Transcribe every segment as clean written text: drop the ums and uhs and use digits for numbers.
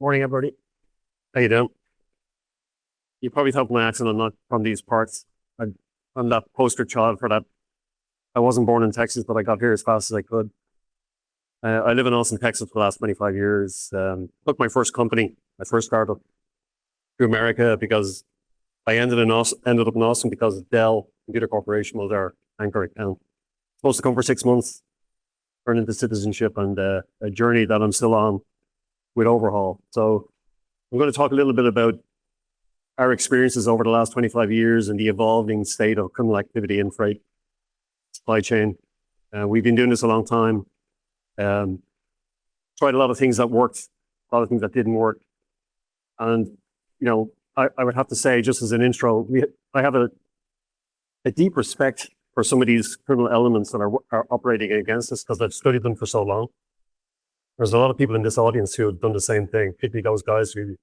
Morning, everybody. How you doing? You probably thought my accent, I'm not from these parts. I'm that poster child for that. I wasn't born in Texas, but I got here as fast as I could. I live in Austin, Texas for the last 25 years. Took my first company, my first startup, to America because I ended up in Austin because Dell Computer Corporation was our anchor account. Supposed to come for 6 months, turn into citizenship, and a journey that I'm still on with Overhaul. So I'm going to talk a little bit about our experiences over the last 25 years and the evolving state of criminal activity in freight supply chain. We've been doing this a long time. Tried a lot of things that worked, a lot of things that didn't work. And, I would have to say, just as an intro, I have a deep respect for some of these criminal elements that are operating against us because I've studied them for so long. There's a lot of people in this audience who have done the same thing, particularly those guys a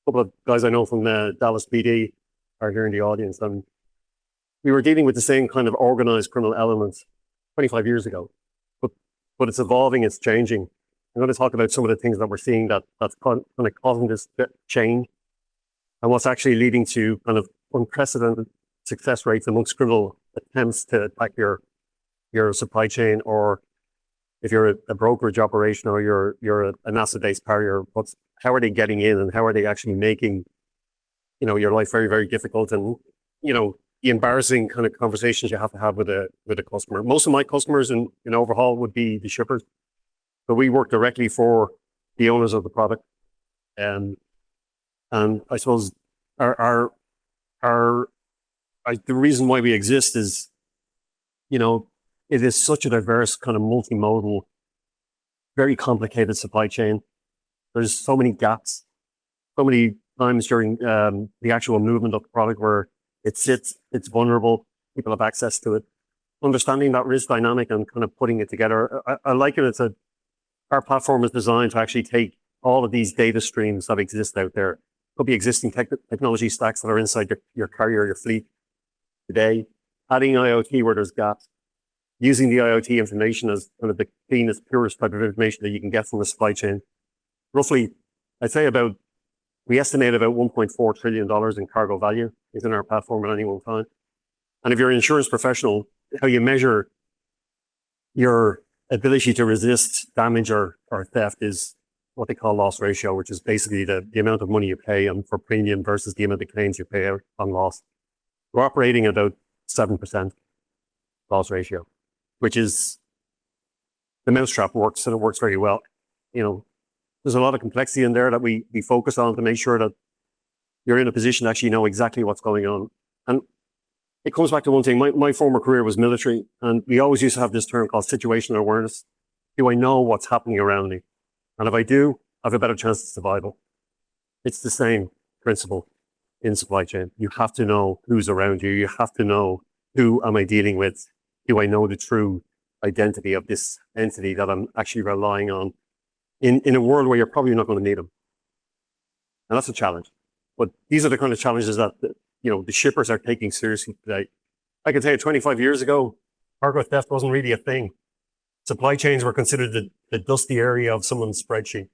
couple of guys I know from Dallas PD are here in the audience. And we were dealing with the same kind of organized criminal elements 25 years ago, but it's evolving, it's changing. I'm going to talk about some of the things that we're seeing that's kind of causing this change and what's actually leading to kind of unprecedented success rates amongst criminal attempts to attack your supply chain, or if you're a brokerage operation or you're an asset-based carrier, how are they getting in and how are they actually making, your life very, very difficult, and, the embarrassing kind of conversations you have to have with a customer. Most of my customers in Overhaul would be the shippers, but we work directly for the owners of the product. And I suppose the reason why we exist is, it is such a diverse kind of multimodal, very complicated supply chain. There's so many gaps, so many times during the actual movement of the product where it sits, it's vulnerable, people have access to it. Understanding that risk dynamic and kind of putting it together. I like it. Our platform is designed to actually take all of these data streams that exist out there. Could be existing technology stacks that are inside your carrier, your fleet today, adding IoT where there's gaps, using the IoT information as kind of the cleanest, purest type of information that you can get from a supply chain. Roughly, we estimate about $1.4 trillion in cargo value is in our platform at any one time. And if you're an insurance professional, how you measure your ability to resist damage or theft is what they call loss ratio, which is basically the amount of money you pay for premium versus the amount of claims you pay out on loss. We're operating at about 7% loss ratio, which is the mousetrap works, and it works very well. There's a lot of complexity in there that we focus on to make sure that you're in a position to actually know exactly what's going on. And it comes back to one thing. My former career was military, and we always used to have this term called situational awareness. Do I know what's happening around me? And if I do, I have a better chance of survival. It's the same principle in supply chain. You have to know who's around you. You have to know, who am I dealing with? Do I know the true identity of this entity that I'm actually relying on in a world where you're probably not going to need them? And that's a challenge. But these are the kind of challenges that, the shippers are taking seriously today. I can tell you 25 years ago, cargo theft wasn't really a thing. Supply chains were considered the dusty area of someone's spreadsheet.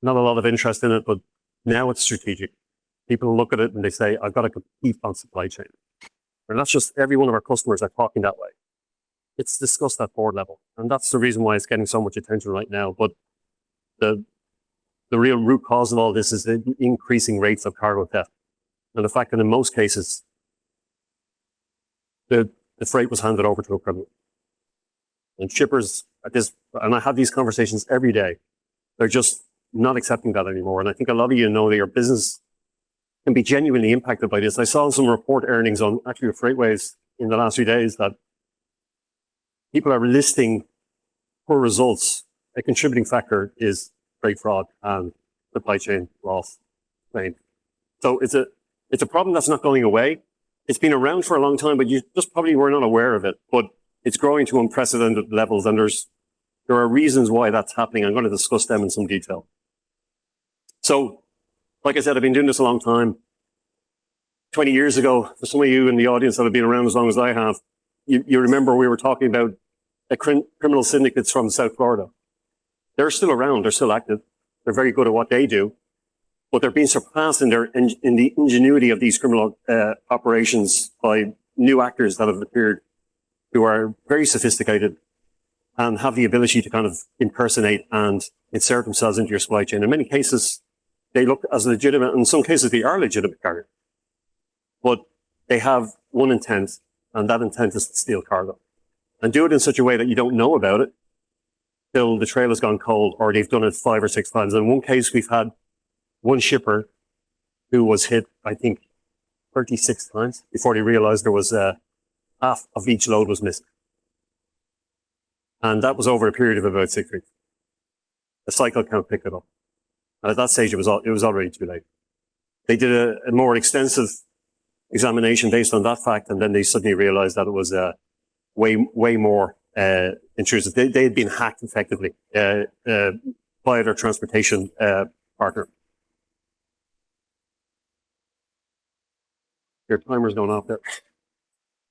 Not a lot of interest in it, but now it's strategic. People look at it and they say, I've got to compete on supply chain. And that's just every one of our customers are talking that way. It's discussed at board level. And that's the reason why it's getting so much attention right now. But the real root cause of all this is the increasing rates of cargo theft. And the fact that in most cases, the freight was handed over to a criminal. And shippers and I have these conversations every day, they're just not accepting that anymore. And I think a lot of you know that your business can be genuinely impacted by this. I saw some report earnings on actually Freightwaves in the last few days that people are listing poor results. A contributing factor is freight fraud and supply chain loss claim. So it's a problem that's not going away. It's been around for a long time, but you just probably were not aware of it. But it's growing to unprecedented levels, and there are reasons why that's happening. I'm going to discuss them in some detail. So, like I said, I've been doing this a long time. 20 years ago, for some of you in the audience that have been around as long as I have, you remember we were talking about criminal syndicates from South Florida. They're still around. They're still active. They're very good at what they do, but they're being surpassed in the ingenuity of these criminal operations by new actors that have appeared who are very sophisticated and have the ability to kind of impersonate and insert themselves into your supply chain. In many cases, they look as legitimate. In some cases, they are legitimate carriers, but they have one intent, and that intent is to steal cargo. And do it in such a way that you don't know about it till the trail has gone cold, or they've done it 5 or 6 times. In one case, we've had one shipper who was hit, I think, 36 times before they realized there was half of each load was missing. And that was over a period of about 6 weeks. The cycle can't pick it up. And at that stage, it was already too late. They did a more extensive examination based on that fact, and then they suddenly realized that it was way more intrusive. They had been hacked effectively by their transportation partner. Your timer's going off there.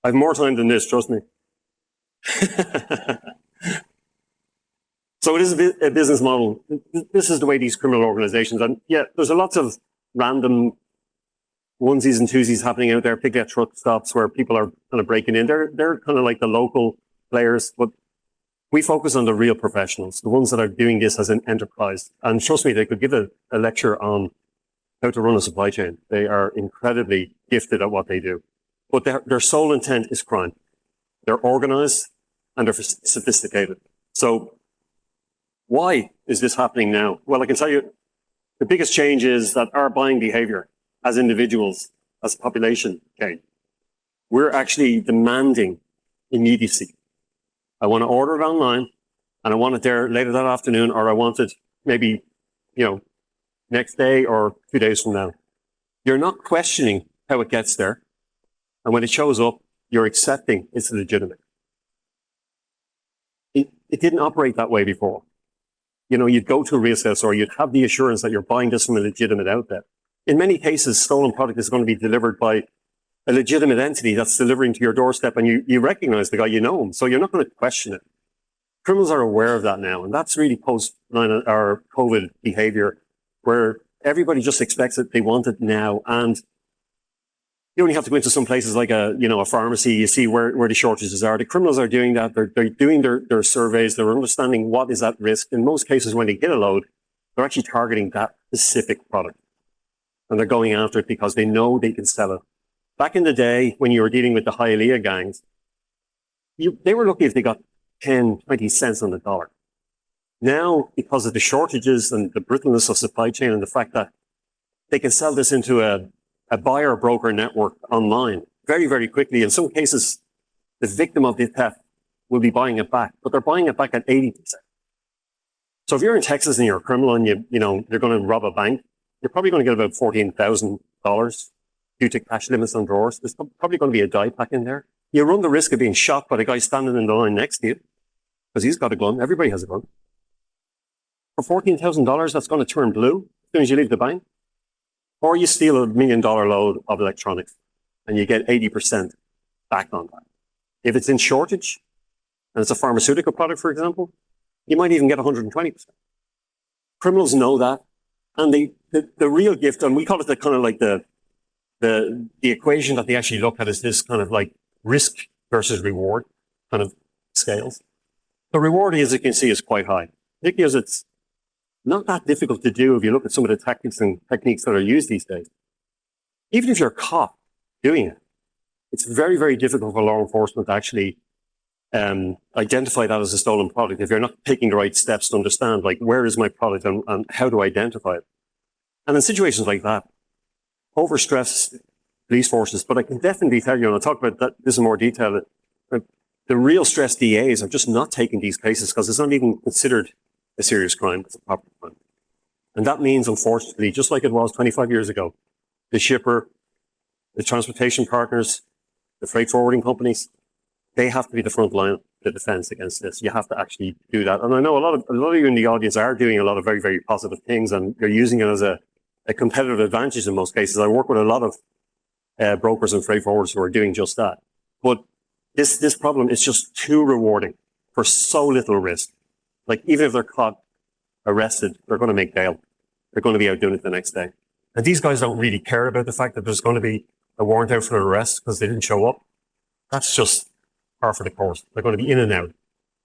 I have more time than this, trust me. So it is a business model. This is the way these criminal organizations, and yeah, there's a lots of random onesies and twosies happening out there, pickup truck stops where people are kind of breaking in. They're kind of like the local players, but we focus on the real professionals, the ones that are doing this as an enterprise. And trust me, they could give a lecture on how to run a supply chain. They are incredibly gifted at what they do, but their sole intent is crime. They're organized and they're sophisticated. So why is this happening now? Well, I can tell you the biggest change is that our buying behavior as individuals, as a population, okay, we're actually demanding immediacy. I want to order it online and I want it there later that afternoon, or I want it maybe, next day or 2 days from now. You're not questioning how it gets there. And when it shows up, you're accepting it's legitimate. It didn't operate that way before. You'd go to a resale store, you'd have the assurance that you're buying this from a legitimate outlet. In many cases, stolen product is going to be delivered by a legitimate entity that's delivering to your doorstep, and you recognize the guy, you know him, so you're not going to question it. Criminals are aware of that now, and that's really post-our COVID behavior, where everybody just expects it, they want it now, and you only have to go into some places like a pharmacy, you see where the shortages are. The criminals are doing that, they're doing their surveys, they're understanding what is at risk. In most cases, when they hit a load, they're actually targeting that specific product. And they're going after it because they know they can sell it. Back in the day, when you were dealing with the Hialeah gangs, they were lucky if they got 10, 20 cents on the dollar. Now, because of the shortages and the brittleness of supply chain and the fact that they can sell this into a buyer broker network online very, very quickly. In some cases, the victim of the theft will be buying it back, but they're buying it back at 80%. So if you're in Texas and you're a criminal and you're going to rob a bank, you're probably going to get about $14,000 due to cash limits on drawers. There's probably going to be a die pack in there. You run the risk of being shot by the guy standing in the line next to you because he's got a gun. Everybody has a gun. For $14,000, that's going to turn blue as soon as you leave the bank. Or you steal $1 million load of electronics and you get 80% back on that. If it's in shortage and it's a pharmaceutical product, for example, you might even get 120%. Criminals know that. And the real gift, and we call it the kind of like the equation that they actually look at is this kind of like risk versus reward kind of scales. The reward, as you can see, is quite high, because it's not that difficult to do if you look at some of the tactics and techniques that are used these days. Even if you're caught doing it, it's very, very difficult for law enforcement to actually identify that as a stolen product if you're not taking the right steps to understand, like, where is my product and how to identify it. And in situations like that, overstressed police forces, but I can definitely tell you, and I'll talk about this in more detail, the real stressed DAs are just not taking these cases because it's not even considered a serious crime, it's a proper crime. And that means, unfortunately, just like it was 25 years ago, the shipper, the transportation partners, the freight forwarding companies, they have to be the front line of the defense against this. You have to actually do that. And I know a lot of you in the audience are doing a lot of very, very positive things, and you're using it as a competitive advantage in most cases. I work with a lot of brokers and freight forwarders who are doing just that. But this problem is just too rewarding for so little risk. Like, even if they're caught, arrested, they're going to make bail. they're going to be out doing it the next day. And these guys don't really care about the fact that there's going to be a warrant out for an arrest because they didn't show up. That's just par for the course. They're going to be in and out.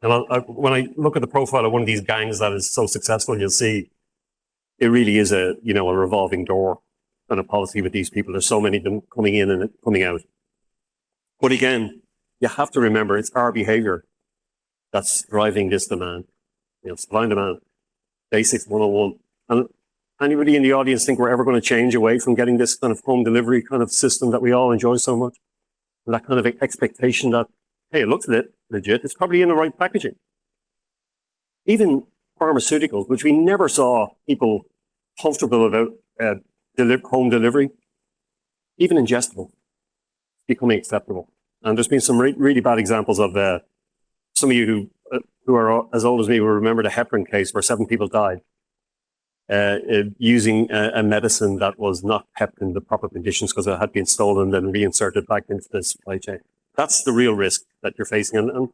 And when I look at the profile of one of these gangs that is so successful, you'll see it really is a revolving door and a policy with these people. There's so many of them coming in and coming out. But again, you have to remember it's our behavior that's driving this demand. Supply and demand, basics 101. And anybody in the audience think we're ever going to change away from getting this kind of home delivery kind of system that we all enjoy so much? And that kind of expectation that, hey, it looks legit, it's probably in the right packaging. Even pharmaceuticals, which we never saw people comfortable about home delivery, even ingestible, becoming acceptable. And there's been some really bad examples of some of you who are as old as me will remember the heparin case where 7 people died using a medicine that was not kept in the proper conditions because it had been stolen and then reinserted back into the supply chain. That's the real risk that you're facing. And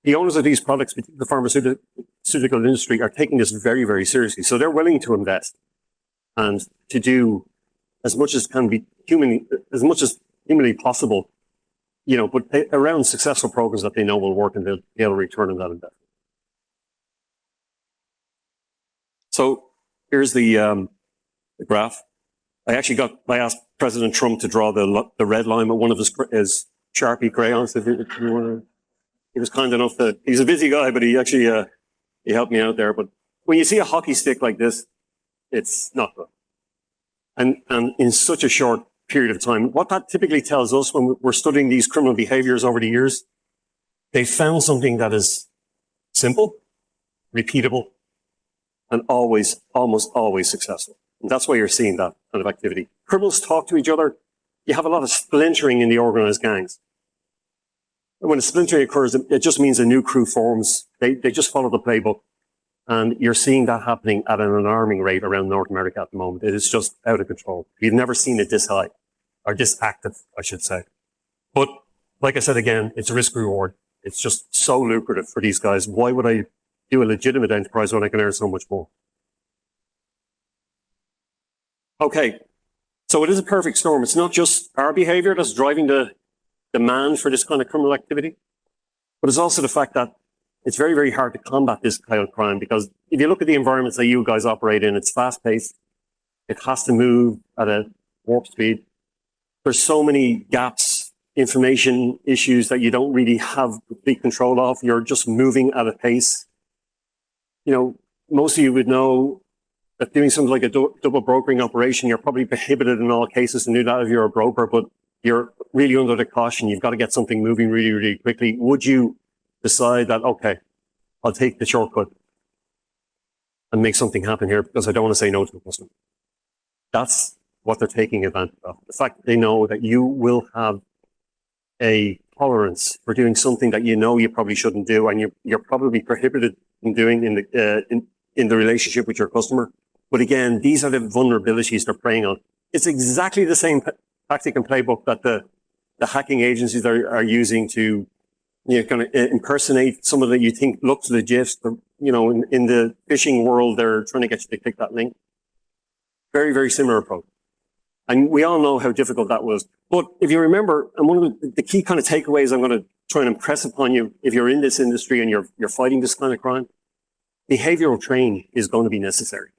the owners of these products, the pharmaceutical industry, are taking this very, very seriously. So they're willing to invest and to do as much as can be humanly possible, but around successful programs that they know will work and they'll be able to return on that investment. So here's the graph. I asked President Trump to draw the red line with one of his Sharpie crayons. If you want to, he was kind enough he's a busy guy, but he actually he helped me out there. But when you see a hockey stick like this, it's not good. And in such a short period of time, what that typically tells us when we're studying these criminal behaviors over the years, they found something that is simple, repeatable, and almost always successful. And that's why you're seeing that kind of activity. Criminals talk to each other. You have a lot of splintering in the organized gangs. And when a splintering occurs, it just means a new crew forms. They just follow the playbook. And you're seeing that happening at an alarming rate around North America at the moment. It is just out of control. We've never seen it this high, or this active, I should say. But like I said again, it's a risk reward. It's just so lucrative for these guys. Why would I do a legitimate enterprise when I can earn so much more? Okay, so it is a perfect storm. It's not just our behavior that's driving the demand for this kind of criminal activity, but it's also the fact that it's very, very hard to combat this kind of crime because if you look at the environments that you guys operate in, it's fast-paced. It has to move at a warp speed. There's so many gaps, information issues that you don't really have complete control of. You're just moving at a pace. Most of you would know that doing something like a double brokering operation, you're probably prohibited in all cases to do that if you're a broker, but you're really under the caution. You've got to get something moving really, really quickly. Would you decide that, okay, I'll take the shortcut and make something happen here because I don't want to say no to the customer? That's what they're taking advantage of. The fact that they know that you will have a tolerance for doing something that you probably shouldn't do, and you're probably prohibited from doing in the relationship with your customer. But again, these are the vulnerabilities they're preying on. It's exactly the same tactic and playbook that the hacking agencies are using to kind of impersonate someone that you think looks legit. In the phishing world, they're trying to get you to click that link. Very, very similar approach. And we all know how difficult that was. But if you remember, and one of the key kind of takeaways I'm going to try and impress upon you, if you're in this industry and you're fighting this kind of crime, behavioral training is going to be necessary.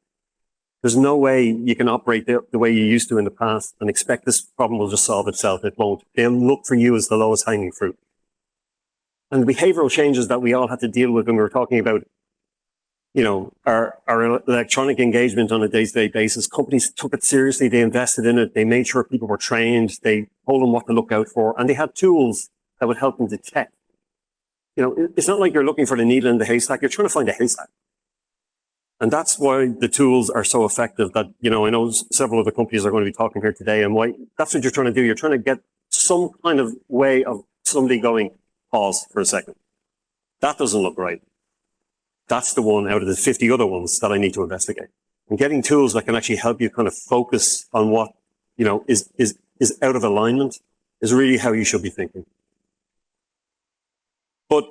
There's no way you can operate the way you used to in the past and expect this problem will just solve itself. It won't. They'll look for you as the lowest hanging fruit. And the behavioral changes that we all had to deal with when we were talking about, our electronic engagement on a day-to-day basis, companies took it seriously. They invested in it. They made sure people were trained. They told them what to look out for. And they had tools that would help them detect. It's not like you're looking for the needle in the haystack. You're trying to find a haystack. And that's why the tools are so effective that, I know several of the companies are going to be talking here today, and why that's what you're trying to do. You're trying to get some kind of way of somebody going, pause for a second. That doesn't look right. That's the one out of the 50 other ones that I need to investigate. And getting tools that can actually help you kind of focus on what, is out of alignment is really how you should be thinking. But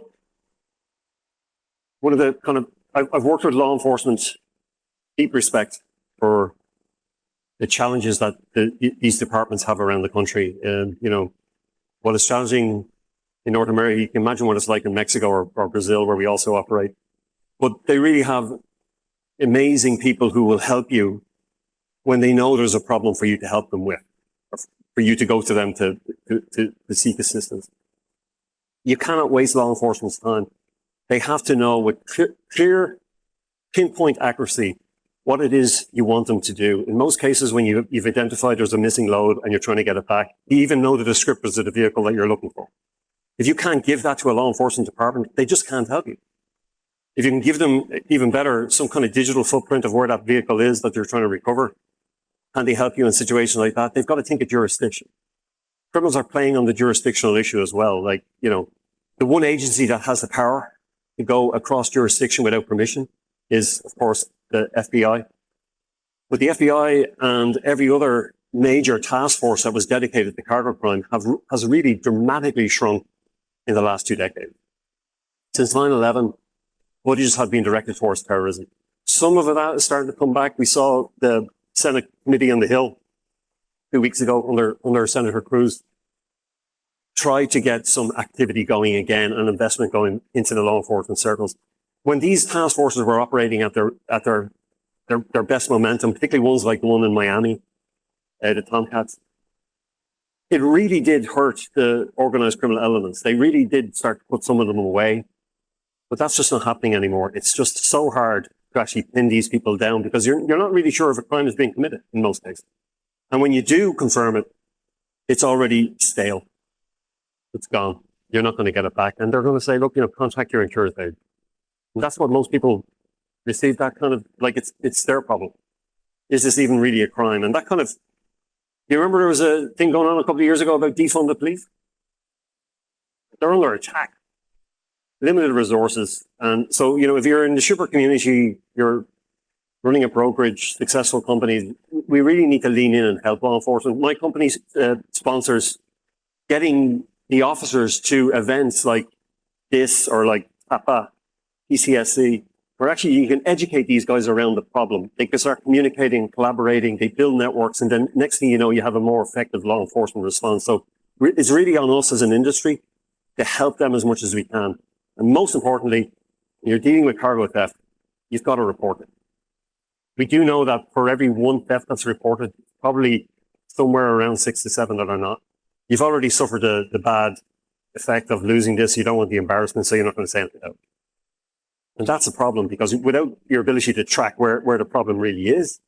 one of the kind of, I've worked with law enforcement, deep respect. for the challenges that these departments have around the country. What is challenging in North America, you can imagine what it's like in Mexico or Brazil, where we also operate. But they really have amazing people who will help you when they know there's a problem for you to help them with, or for you to go to them to seek assistance. You cannot waste law enforcement's time. They have to know with clear pinpoint accuracy what it is you want them to do. In most cases, when you've identified there's a missing load and you're trying to get it back, you even know the descriptors of the vehicle that you're looking for. If you can't give that to a law enforcement department, they just can't help you. If you can give them, even better, some kind of digital footprint of where that vehicle is that they're trying to recover, and they help you in situations like that, they've got to think of jurisdiction. Criminals are playing on the jurisdictional issue as well. Like, the one agency that has the power to go across jurisdiction without permission is, of course, the FBI. But the FBI and every other major task force that was dedicated to cargo crime has really dramatically shrunk in the last 2 decades. Since 9/11, budgets have been directed towards terrorism. Some of that is starting to come back. We saw the Senate Committee on the Hill 2 weeks ago under Senator Cruz try to get some activity going again and investment going into the law enforcement circles. When these task forces were operating at their best momentum, particularly ones like the one in Miami, the Tomcats, it really did hurt the organized criminal elements. They really did start to put some of them away, but that's just not happening anymore. It's just so hard to actually pin these people down because you're not really sure if a crime is being committed in most cases. And when you do confirm it, it's already stale. It's gone. You're not going to get it back. And they're going to say, look, contact your insurance agent. And that's what most people receive, that kind of, like, it's their problem. Is this even really a crime? And that kind of, you remember there was a thing going on a couple of years ago about defund the police? They're under attack. Limited resources. And so, if you're in the shipper community, you're running a brokerage, successful companies, we really need to lean in and help law enforcement. My company sponsors getting the officers to events like this or like PAPA, PCSC, where actually you can educate these guys around the problem. They can start communicating, collaborating, they build networks, and then next thing you know, you have a more effective law enforcement response. So it's really on us as an industry to help them as much as we can. And most importantly, when you're dealing with cargo theft, you've got to report it. We do know that for every one theft that's reported, probably somewhere around 6 to 7 that are not. You've already suffered the bad effect of losing this. You don't want the embarrassment, so you're not going to say anything out. And that's a problem because without your ability to track where the problem really is,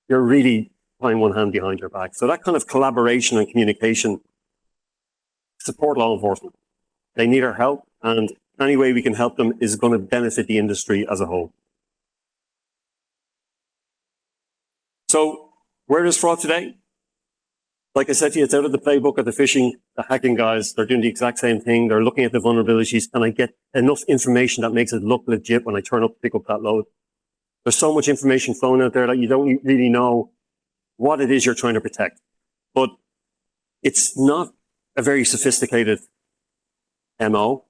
you're really tying one hand behind your back. So that kind of collaboration and communication, support law enforcement. They need our help, and any way we can help them is going to benefit the industry as a whole. So where is fraud today? Like I said to you, it's out of the playbook of the phishing, the hacking guys. They're doing the exact same thing. They're looking at the vulnerabilities, and I get enough information that makes it look legit when I turn up to pick up that load. There's so much information flowing out there that you don't really know what it is you're trying to protect. But it's not a very sophisticated MO.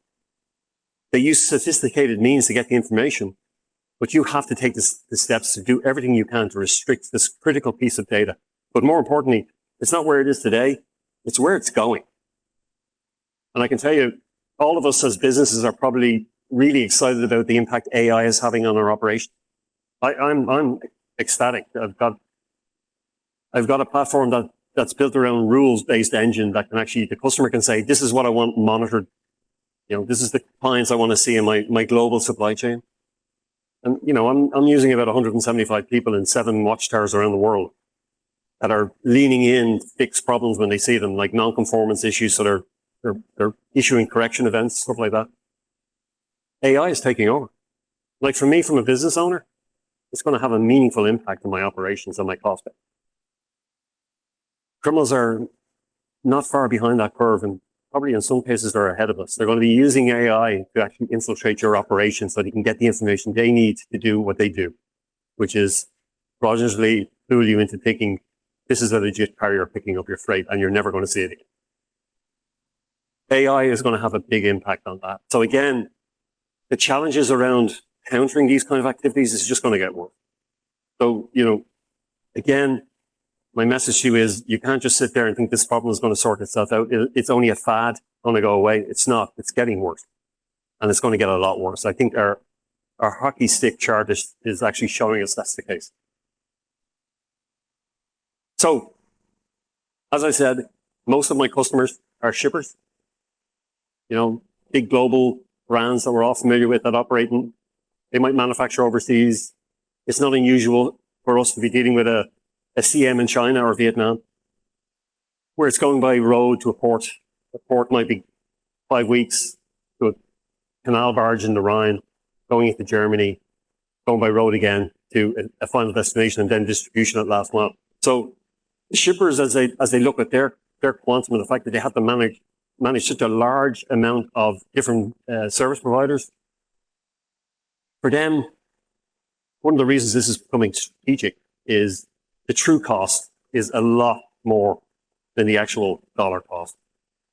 They use sophisticated means to get the information, but you have to take the steps to do everything you can to restrict this critical piece of data. But more importantly, it's not where it is today, it's where it's going. And I can tell you, all of us as businesses are probably really excited about the impact AI is having on our operation. I'm ecstatic. I've got a platform that's built around rules-based engine that can actually, the customer can say, this is what I want monitored. This is the compliance I want to see in my global supply chain. And, I'm using about 175 people in 7 watchtowers around the world that are leaning in to fix problems when they see them, like non-conformance issues. So they're issuing correction events, stuff like that. AI is taking over. Like for me, from a business owner, it's going to have a meaningful impact on my operations and my cost base. Criminals are not far behind that curve, and probably in some cases they're ahead of us. They're going to be using AI to actually infiltrate your operations so they can get the information they need to do what they do, which is fraudulently fool you into thinking this is a legit carrier picking up your freight and you're never going to see it again. AI is going to have a big impact on that. So again, the challenges around countering these kind of activities is just going to get worse. So, Again, my message to you is you can't just sit there and think this problem is going to sort itself out. It's only a fad, going to go away. It's not. It's getting worse. And it's going to get a lot worse. I think our hockey stick chart is actually showing us that's the case. So, as I said, most of my customers are shippers. You know, big global brands that we're all familiar with that operate in. They might manufacture overseas. It's not unusual for us to be dealing with a CM in China or Vietnam, where it's going by road to a port. The port might be 5 weeks to a canal barge in the Rhine, going into Germany, going by road again to a final destination and then distribution at last mile. So the shippers, as they look at their quantum and the fact that they have to manage such a large amount of different service providers, for them, one of the reasons this is becoming strategic is the true cost is a lot more than the actual dollar cost.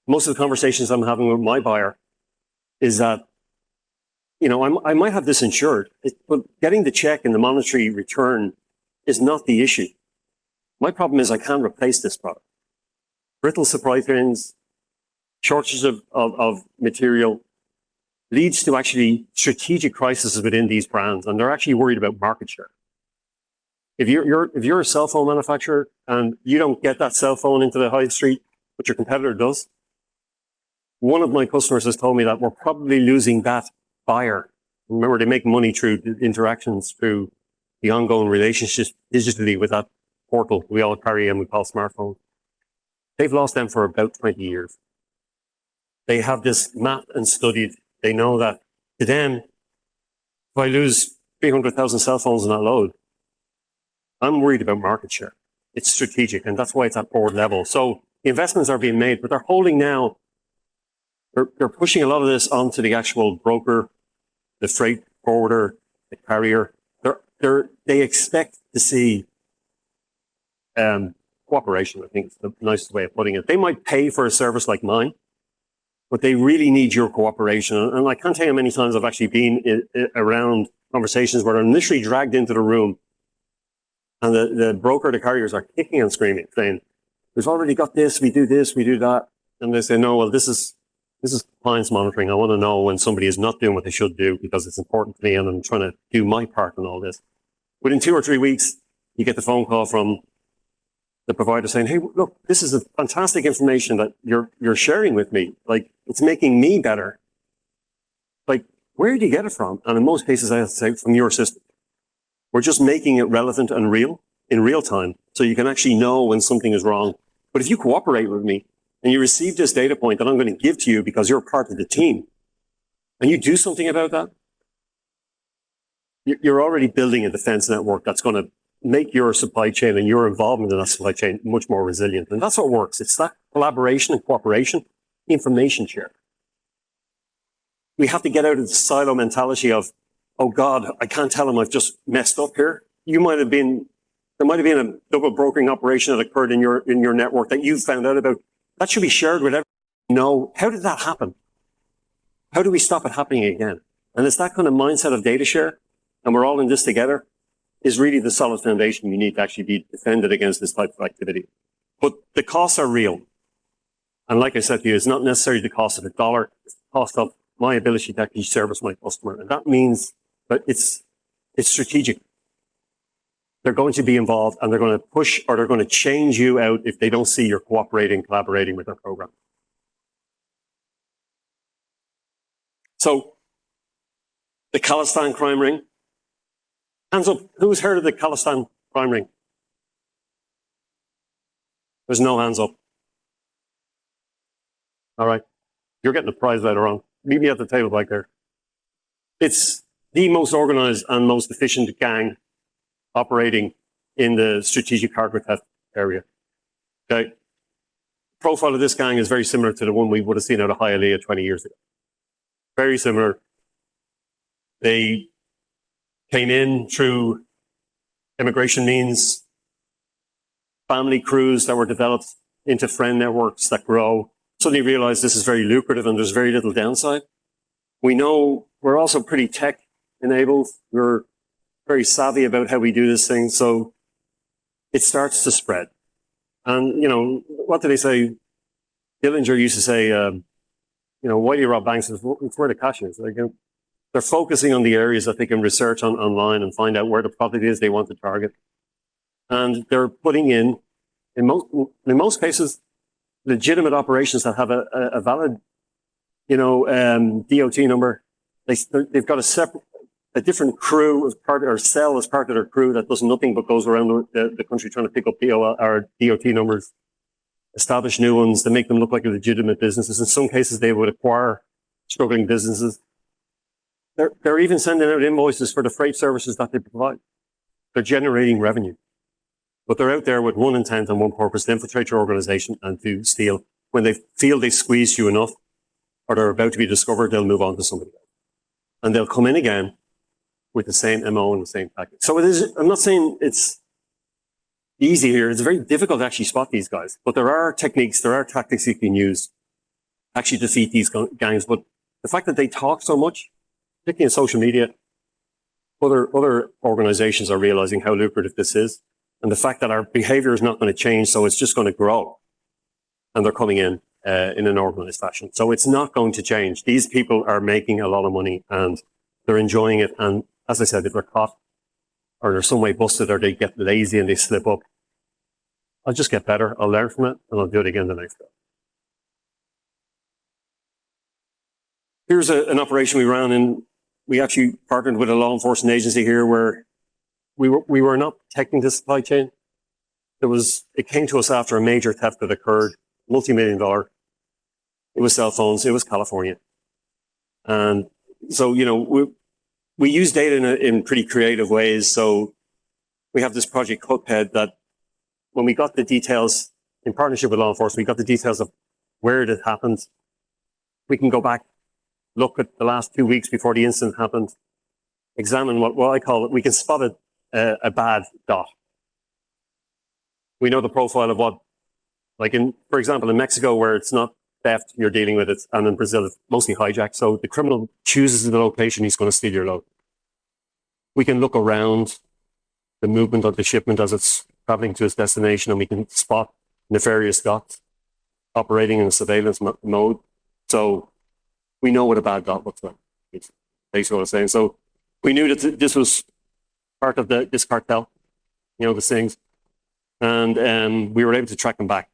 Most of the conversations I'm having with my buyer is that, you know, I might have this insured, but getting the check and the monetary return is not the issue. My problem is I can't replace this product. Brittle supply chains, shortages of material leads to actually strategic crises within these brands, and they're actually worried about market share. If you're a cell phone manufacturer and you don't get that cell phone into the high street, but your competitor does, one of my customers has told me that we're probably losing that buyer. Remember, they make money through interactions, through the ongoing relationships digitally with that portal we all carry and we call smartphone. They've lost them for about 20 years. They have this mapped and studied. They know that to them, if I lose 300,000 cell phones in that load, I'm worried about market share. It's strategic, and that's why it's at board level. So the investments are being made, but they're holding now, they're pushing a lot of this onto the actual broker, the freight forwarder, the carrier. They expect to see cooperation, I think is the nicest way of putting it. They might pay for a service like mine, but they really need your cooperation. And I can't tell you how many times I've actually been around conversations where I'm literally dragged into the room and the broker, the carriers are kicking and screaming, saying, we've already got this, we do that. And they say, no, well, this is compliance monitoring. I want to know when somebody is not doing what they should do because it's important to me and I'm trying to do my part in all this. Within 2 or 3 weeks, you get the phone call from the provider saying, hey, look, this is a fantastic information that you're sharing with me. Like, it's making me better. Like, where do you get it from? And in most cases, I have to say, from your system. We're just making it relevant and real in real time, so you can actually know when something is wrong. But if you cooperate with me and you receive this data point that I'm going to give to you because you're part of the team, and you do something about that, you're already building a defense network that's going to make your supply chain and your involvement in that supply chain much more resilient. And that's what works. It's that collaboration and cooperation, information share. We have to get out of the silo mentality of, oh God, I can't tell him I've just messed up here. There might have been a double brokering operation that occurred in your network that you found out about. That should be shared with everyone. No, how did that happen? How do we stop it happening again? And it's that kind of mindset of data share, and we're all in this together, is really the solid foundation you need to actually be defended against this type of activity. But the costs are real. And like I said to you, it's not necessarily the cost of the dollar, it's the cost of my ability to actually service my customer. And that means that it's strategic. They're going to be involved and they're going to push or they're going to change you out if they don't see you're cooperating, collaborating with their program. So, the Khalistan crime ring. Hands up. Who's heard of the Khalistan crime ring? There's no hands up. All right. You're getting a prize later on. Meet me at the table back there. It's the most organized and most efficient gang operating in the strategic cargo theft area. Okay. Profile of this gang is very similar to the one we would have seen out of Hialeah 20 years ago. Very similar. They came in through immigration means, family crews that were developed into friend networks that grow, suddenly realized this is very lucrative and there's very little downside. We know we're also pretty tech enabled. We're very savvy about how we do this thing. So it starts to spread. And, what did they say? Dillinger used to say, why do you rob banks? It's where the cash is. Like, they're focusing on the areas that they can research online and find out where the profit is they want to target. And they're putting in most cases, legitimate operations that have a valid, DOT number. They've got a different crew as part or cell as part of their crew that does nothing but goes around the country trying to pick up POL or DOT numbers, establish new ones to make them look like legitimate businesses. In some cases, they would acquire struggling businesses. They're even sending out invoices for the freight services that they provide. They're generating revenue. But they're out there with one intent and one purpose, to infiltrate your organization and to steal. When they feel they squeezed you enough or they're about to be discovered, they'll move on to somebody else. And they'll come in again with the same MO and the same tactic. So I'm not saying it's easy here. It's very difficult to actually spot these guys. But there are techniques, there are tactics you can use to actually defeat these gangs. But the fact that they talk so much, particularly in social media, other organizations are realizing how lucrative this is. And the fact that our behavior is not going to change, so it's just going to grow. And they're coming in an organized fashion. So it's not going to change. These people are making a lot of money and they're enjoying it. And as I said, if they're caught or they're some way busted or they get lazy and they slip up, I'll just get better. I'll learn from it and I'll do it again the next day. Here's an operation we ran in. We actually partnered with a law enforcement agency here where we were not protecting the supply chain. It came to us after a major theft that occurred, multi-million-dollar. It was cell phones. It was California. And so, we use data in pretty creative ways. So we have this project Cuphead that when we got the details in partnership with law enforcement, we got the details of where it happened. We can go back, look at the last 2 weeks before the incident happened, examine what I call it. We can spot a bad dot. We know the profile of for example, in Mexico, where it's not theft you're dealing with it, and in Brazil, it's mostly hijack. So the criminal chooses the location he's going to steal your load. We can look around the movement of the shipment as it's traveling to its destination, and we can spot nefarious dots operating in a surveillance mode. So we know what a bad dot looks like. It's basically what I'm saying. So we knew that this was part of this cartel, the things. And we were able to track them back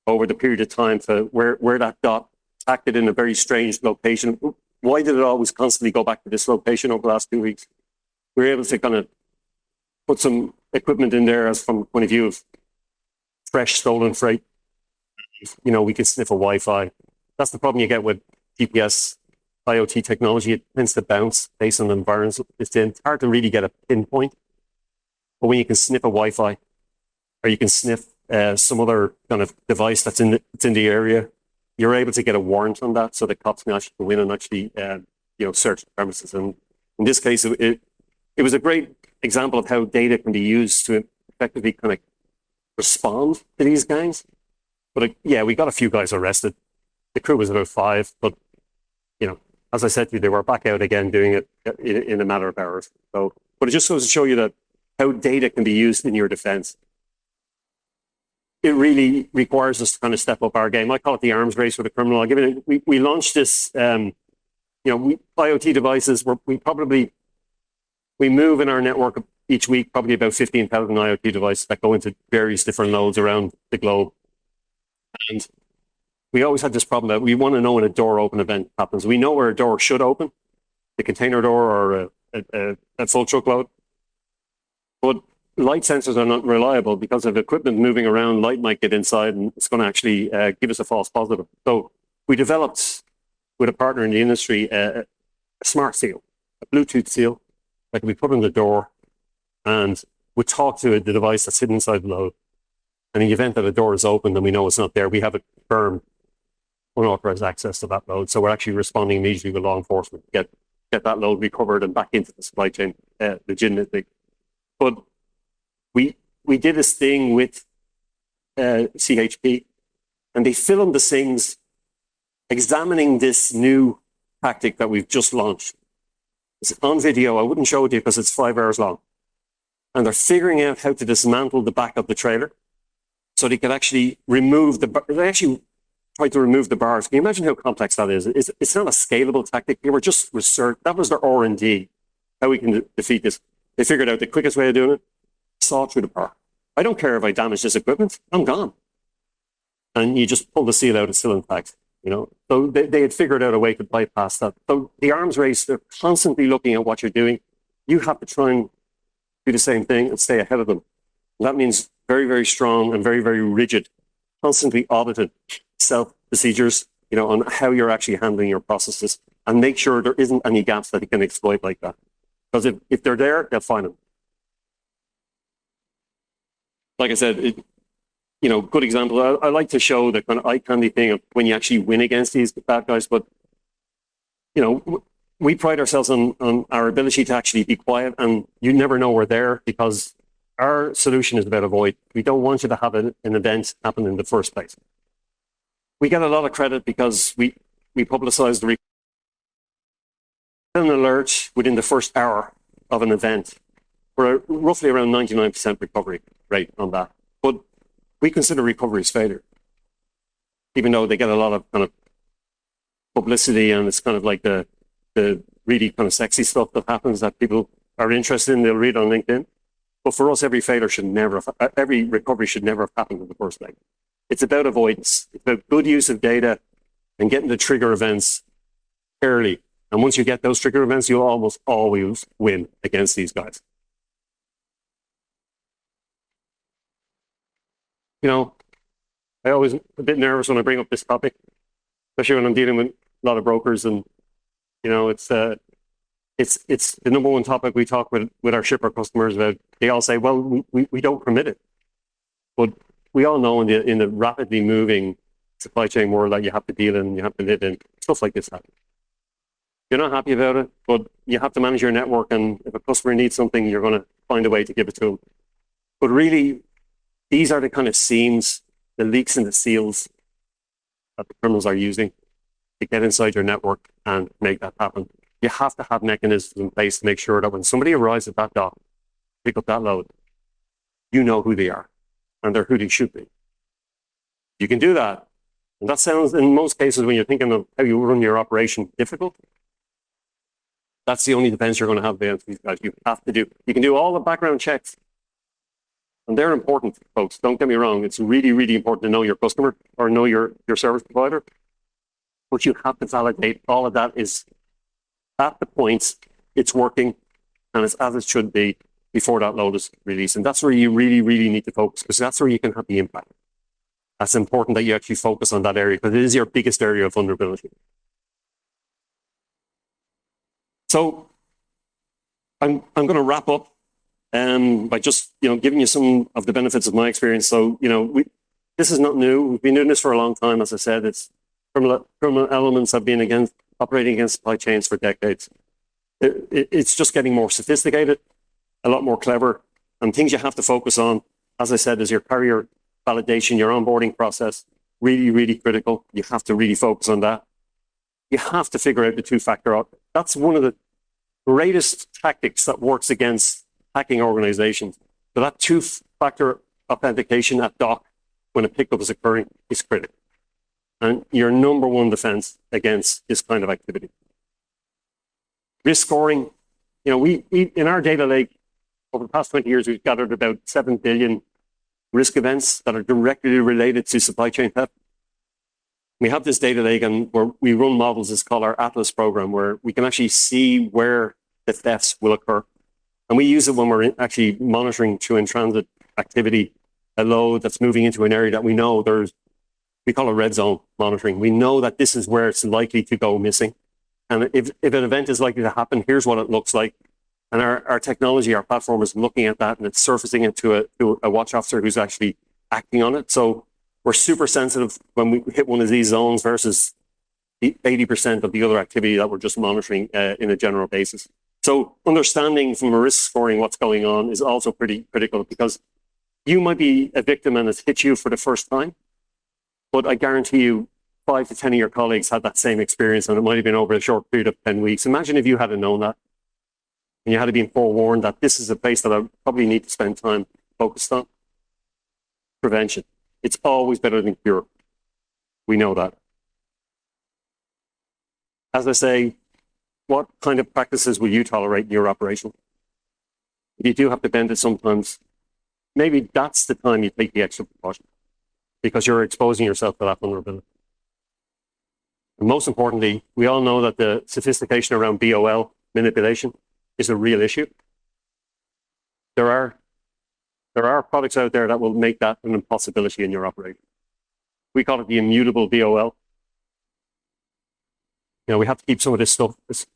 over the period of time to where that dot acted in a very strange location. Why did it always constantly go back to this location over the last 2 weeks? We were able to kind of put some equipment in there as from the point of view of fresh stolen freight. We can sniff a Wi-Fi. That's the problem you get with GPS IoT technology. It tends to bounce based on the environment it's in. It's hard to really get a pinpoint. But when you can sniff a Wi-Fi, or you can sniff some other kind of device that's in the area, you're able to get a warrant on that, so the cops can actually go in and actually search the premises. And in this case, it was a great example of how data can be used to effectively kind of respond to these gangs. But we got a few guys arrested. The crew was about 5, but as I said to you, they were back out again doing it in a matter of hours. So, but it just goes to show you that how data can be used in your defense. It really requires us to kind of step up our game. I call it the arms race with the criminal. I'll give it. We launched this. IoT devices. We move in our network each week probably about 15,000 IoT devices that go into various different nodes around the globe. And we always had this problem that we want to know when a door open event happens. We know where a door should open, the container door or a full truckload. But light sensors are not reliable because of equipment moving around. Light might get inside and it's going to actually give us a false positive. So we developed with a partner in the industry a smart seal, a Bluetooth seal that can be put on the door and would talk to the device that's hidden inside the load. And in the event that a door is open and we know it's not there, we have a firm unauthorized access to that load. So we're actually responding immediately with law enforcement to get that load recovered and back into the supply chain legitimately. But we did this thing with CHP, and they filmed the things examining this new tactic that we've just launched. It's on video. I wouldn't show it to you because it's 5 hours long. and they're figuring out how to dismantle the back of the trailer so they can actually remove they actually try to remove the bars. Can you imagine how complex that is? It's not a scalable tactic. They were just research. That was their R&D, how we can defeat this. They figured out the quickest way of doing it, saw through the bar. I don't care if I damage this equipment, I'm gone. And you just pull the seal out, it's still intact. So they had figured out a way to bypass that. So the arms race, they're constantly looking at what you're doing. You have to try and do the same thing and stay ahead of them. And that means very, very strong and very, very rigid, constantly audited self-procedures, on how you're actually handling your processes, and make sure there isn't any gaps that you can exploit like that. Because if they're there, they'll find them. Like I said, good example. I like to show the kind of eye candy thing of when you actually win against these bad guys, but we pride ourselves on our ability to actually be quiet, and you never know we're there because our solution is about avoid. We don't want you to have an event happen in the first place. We get a lot of credit because we publicize an alert within the first hour of an event. We're roughly around 99% recovery rate on that. But we consider recovery as failure, even though they get a lot of kind of publicity, and it's kind of like the really kind of sexy stuff that happens that people are interested in, they'll read on LinkedIn. But for us, every recovery should never have happened in the first place. It's about avoidance. It's about good use of data and getting the trigger events early. And once you get those trigger events, you'll almost always win against these guys. I always a bit nervous when I bring up this topic, especially when I'm dealing with a lot of brokers, and it's the number one topic we talk with our shipper customers about. They all say, well, we don't permit it, but we all know in the rapidly moving supply chain world that you have to deal in, you have to live in, stuff like this happens. You're not happy about it, but you have to manage your network, and if a customer needs something, you're going to find a way to give it to them. But really, these are the kind of seams, the leaks and the seals that the criminals are using to get inside your network and make that happen. You have to have mechanisms in place to make sure that when somebody arrives at that dock, pick up that load, you know who they are, and they're who they should be. You can do that. And that sounds, in most cases, when you're thinking of how you run your operation, difficult. That's the only defense you're going to have against these guys. You have to do. You can do all the background checks. And they're important, folks. Don't get me wrong. It's really, really important to know your customer or know your service provider. But you have to validate all of that is at the points it's working and it's as it should be before that load is released. And that's where you really, really need to focus, because that's where you can have the impact. That's important that you actually focus on that area, because it is your biggest area of vulnerability. So I'm going to wrap up by just giving you some of the benefits of my experience. So this is not new. We've been doing this for a long time. As I said, it's criminal elements have been operating against supply chains for decades. It's just getting more sophisticated, a lot more clever, and things you have to focus on, as I said, is your carrier validation, your onboarding process. Really, really critical. You have to really focus on that. You have to figure out the two-factor. That's one of the greatest tactics that works against hacking organizations. So that two-factor authentication at dock when a pickup is occurring is critical. And your number one defense against this kind of activity. Risk scoring, we in our data lake, over the past 20 years, we've gathered about 7 billion risk events that are directly related to supply chain theft. We have this data lake, and where we run models, it's called our Atlas program, where we can actually see where the thefts will occur. And we use it when we're actually monitoring through in-transit activity, a load that's moving into an area that we know we call it red zone monitoring. We know that this is where it's likely to go missing. And if an event is likely to happen, here's what it looks like. And our technology, our platform is looking at that, and it's surfacing it to a watch officer who's actually acting on it. So we're super sensitive when we hit one of these zones versus the 80% of the other activity that we're just monitoring in a general basis. So understanding from a risk scoring what's going on is also pretty critical, because you might be a victim and it's hit you for the first time, but I guarantee you 5 to 10 of your colleagues had that same experience, and it might have been over a short period of 10 weeks. Imagine if you hadn't known that. and you had to be forewarned that this is a place that I probably need to spend time focused on. Prevention. It's always better than cure. We know that. As I say, what kind of practices will you tolerate in your operation? If you do have to bend it sometimes, maybe that's the time you take the extra precaution because you're exposing yourself to that vulnerability. And most importantly, we all know that the sophistication around BOL manipulation is a real issue. There are products out there that will make that an impossibility in your operation. We call it the immutable BOL. We have to keep some of this stuff as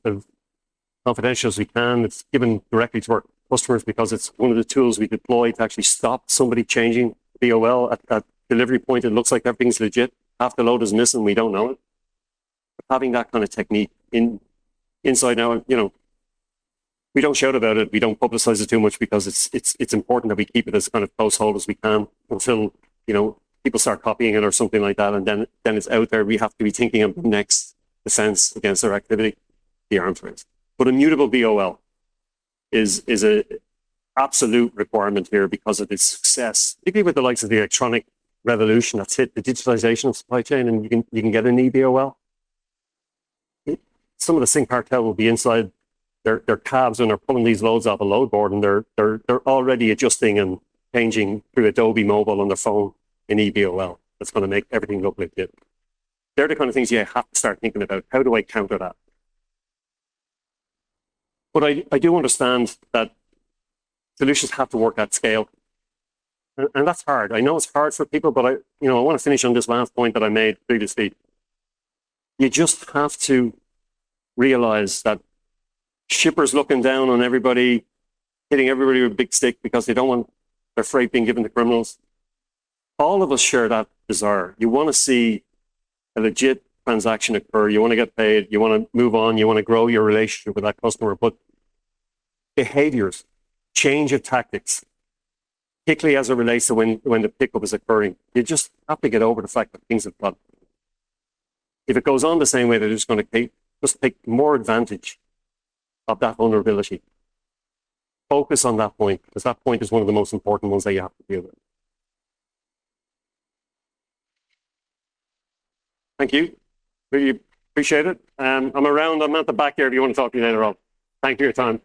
confidential as we can. It's given directly to our customers because it's one of the tools we deploy to actually stop somebody changing BOL at that delivery point. It looks like everything's legit. Half the load is missing. We don't know it. But having that kind of technique inside now, we don't shout about it. We don't publicize it too much because it's important that we keep it as kind of close hold as we can until people start copying it or something like that, and then it's out there. We have to be thinking of the next defense against their activity, the arms race. But immutable BOL is a absolute requirement here because of its success, particularly with the likes of the electronic revolution that's hit the digitalization of supply chain, and you can get an eBOL. Some of the sync cartel will be inside their cabs when they're pulling these loads off a load board, and they're already adjusting and changing through Adobe Mobile on their phone in eBOL. That's going to make everything look legit. They're the kind of things you have to start thinking about. How do I counter that? But I do understand that solutions have to work at scale. And that's hard. I know it's hard for people, but I want to finish on this last point that I made previously. You just have to realize that shippers looking down on everybody, hitting everybody with a big stick because they don't want their freight being given to criminals. All of us share that desire. You want to see a legit transaction occur. You want to get paid. You want to move on. You want to grow your relationship with that customer. But behaviors, change of tactics, particularly as it relates to when the pickup is occurring, you just have to get over the fact that things have got. If it goes on the same way, they're just going to take more advantage of that vulnerability. Focus on that point, because that point is one of the most important ones that you have to deal with. Thank you. Really appreciate it. I'm around. I'm at the back there if you want to talk to me later on. Thank you for your time.